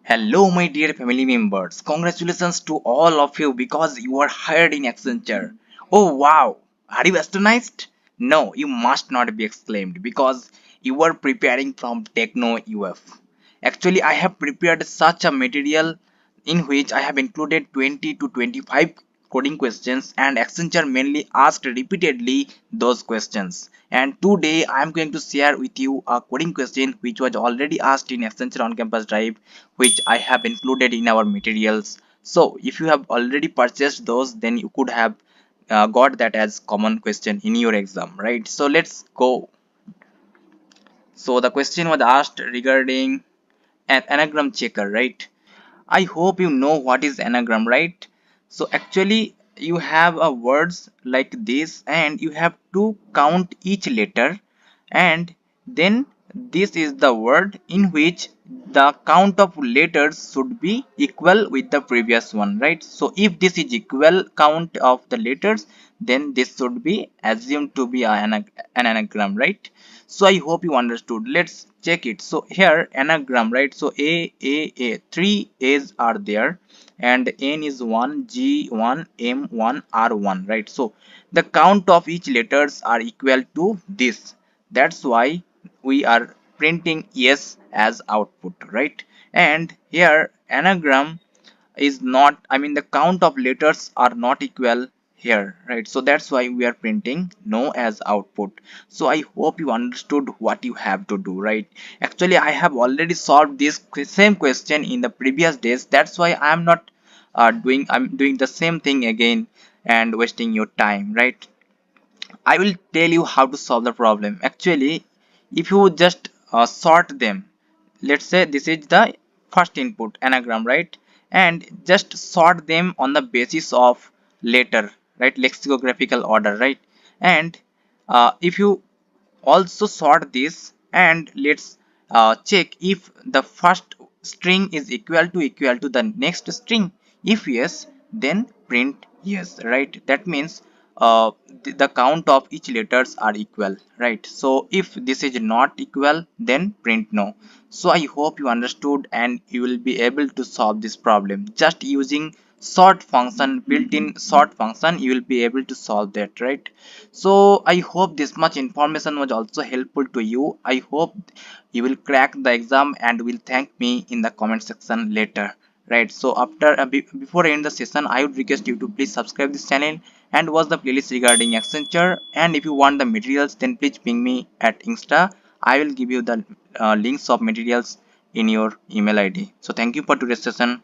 Hello, my dear family members. Congratulations to all of you because you are hired in Accenture. Oh wow! Are you astonished? No, you must not be exclaimed because you are preparing from Tekno UF. Actually, I have prepared such a material in which I have included 20 to 25 coding questions, and Accenture mainly asked repeatedly those questions. And today I am going to share with you a coding question which was already asked in Accenture on campus drive, which I have included in our materials. So if you have already purchased those, then you could have got that as common question in your exam, right? So let's go. So the question was asked regarding an anagram checker, right? I hope you know what is anagram, right? So actually you have a words like this and you have to count each letter, and then this is the word in which the count of letters should be equal with the previous one, right? So if this is equal count of the letters, then this should be assumed to be an anagram, right? So I hope you understood. Let's check it. So here anagram, right? So a three a's are there, and n is 1, g 1, m 1, r 1, right? So the count of each letters are equal to this. That's why we are printing yes as output, right? And here anagram is not, I mean the count of letters are not equal here, right? So that's why we are printing no as output. So I hope you understood what you have to do, right? Actually I have already solved this same question in the previous days. That's why I'm not I'm doing the same thing again and wasting your time, right? I will tell you how to solve the problem. Actually, if you just sort them, let's say this is the first input anagram, right? And just sort them on the basis of letter, right? Lexicographical order, right? And if you also sort this, and let's check if the first string is equal to the next string. If yes, then print yes, right? That means the count of each letters are equal, right? So if this is not equal, then print no. So I hope you understood and you will be able to solve this problem just using sort function. Built-in sort function, you will be able to solve that, right? So I hope this much information was also helpful to you. I hope you will crack the exam and will thank me in the comment section later, right? So after before I end the session, I would request you to please subscribe this channel and watch the playlist regarding Accenture. And if you want the materials, then please ping me at Insta. I will give you the links of materials in your email ID. So thank you for today's session.